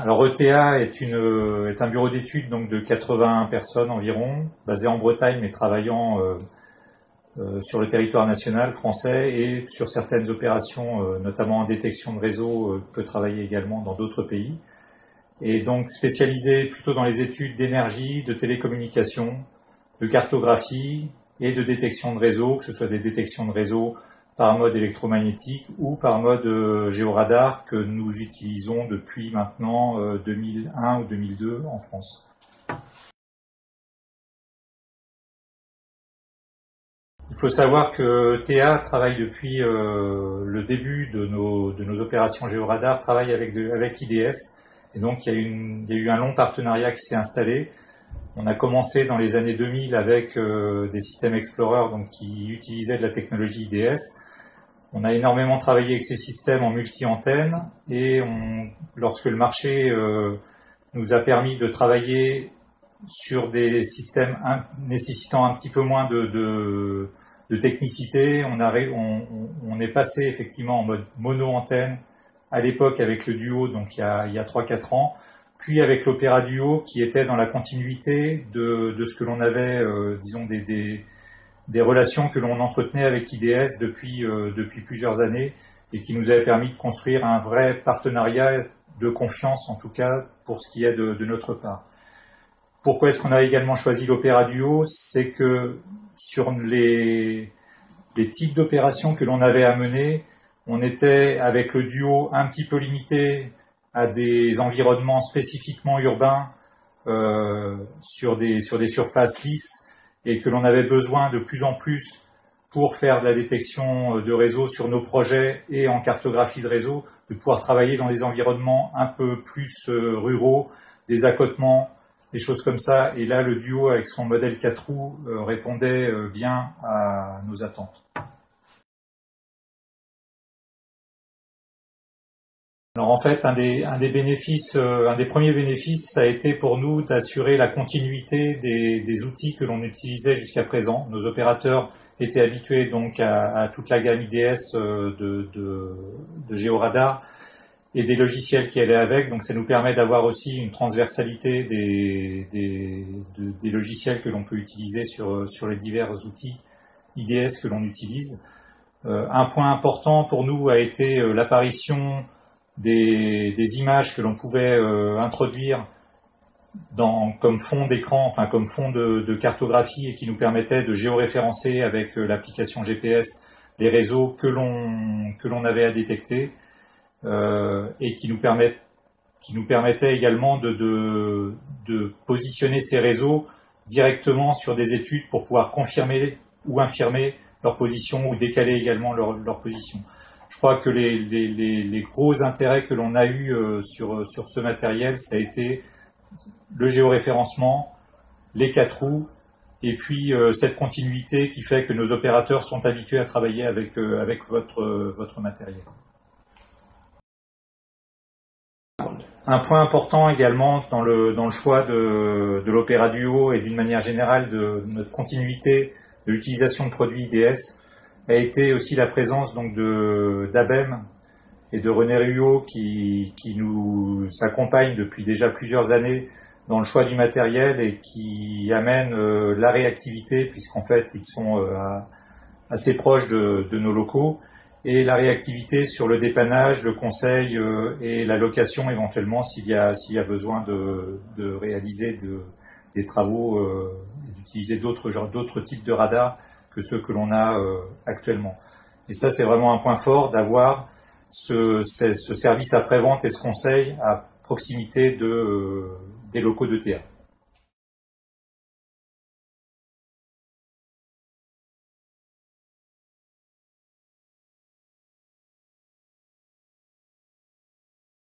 Alors ETA est un bureau d'études donc de 80 personnes environ, basé en Bretagne mais travaillant sur le territoire national français et sur certaines opérations, notamment en détection de réseau, peut travailler également dans d'autres pays. Et donc spécialisé plutôt dans les études d'énergie, de télécommunications, de cartographie et de détection de réseau, que ce soit des détections de réseau par mode électromagnétique ou par mode géoradar que nous utilisons depuis maintenant 2001 ou 2002 en France. Il faut savoir que TA travaille depuis le début de nos opérations géoradar, travaille avec IDS, et donc il y a eu un long partenariat qui s'est installé. On a commencé dans les années 2000 avec des systèmes Explorer donc, qui utilisaient de la technologie IDS. On a énormément travaillé avec ces systèmes en multi-antennes et lorsque le marché nous a permis de travailler sur des systèmes nécessitant un petit peu moins de technicité, on est passé effectivement en mode mono-antenne à l'époque avec le Duo, donc il y a 3-4 ans, puis avec l'Opéra Duo qui était dans la continuité de ce que l'on avait, disons, des relations que l'on entretenait avec IDS depuis plusieurs années et qui nous avait permis de construire un vrai partenariat de confiance, en tout cas pour ce qui est de notre part. Pourquoi est-ce qu'on a également choisi l'Opéra Duo? C'est que sur les types d'opérations que l'on avait à mener, on était avec le Duo un petit peu limité à des environnements spécifiquement urbains sur des surfaces lisses et que l'on avait besoin de plus en plus pour faire de la détection de réseau sur nos projets et en cartographie de réseau, de pouvoir travailler dans des environnements un peu plus ruraux, des accotements, des choses comme ça. Et là, le Duo, avec son modèle 4 roues, répondait bien à nos attentes. Alors en fait, un des premiers bénéfices, ça a été pour nous d'assurer la continuité des outils que l'on utilisait jusqu'à présent. Nos opérateurs étaient habitués donc à toute la gamme IDS de géoradar et des logiciels qui allaient avec. Donc ça nous permet d'avoir aussi une transversalité des logiciels que l'on peut utiliser sur les divers outils IDS que l'on utilise. Un point important pour nous a été l'apparition des images que l'on pouvait introduire comme fond d'écran, enfin comme fond de cartographie et qui nous permettait de géoréférencer avec l'application GPS des réseaux que l'on avait à détecter et qui nous permettait également de positionner ces réseaux directement sur des études pour pouvoir confirmer ou infirmer leur position ou décaler également leur position. Je crois que les gros intérêts que l'on a eu sur ce matériel, ça a été le géoréférencement, les 4 roues, et puis cette continuité qui fait que nos opérateurs sont habitués à travailler avec votre matériel. Un point important également dans le choix de l'Opéra Duo et d'une manière générale de notre continuité de l'utilisation de produits IDS, a été aussi la présence donc d'Abem et de René Ruot qui nous accompagnent depuis déjà plusieurs années dans le choix du matériel et qui amènent la réactivité puisqu'en fait ils sont assez proches de nos locaux et la réactivité sur le dépannage, le conseil et la location éventuellement s'il y a besoin de réaliser des travaux et d'utiliser d'autres types de radars que ceux que l'on a actuellement. Et ça, c'est vraiment un point fort d'avoir ce service après-vente et ce conseil à proximité des locaux de TA.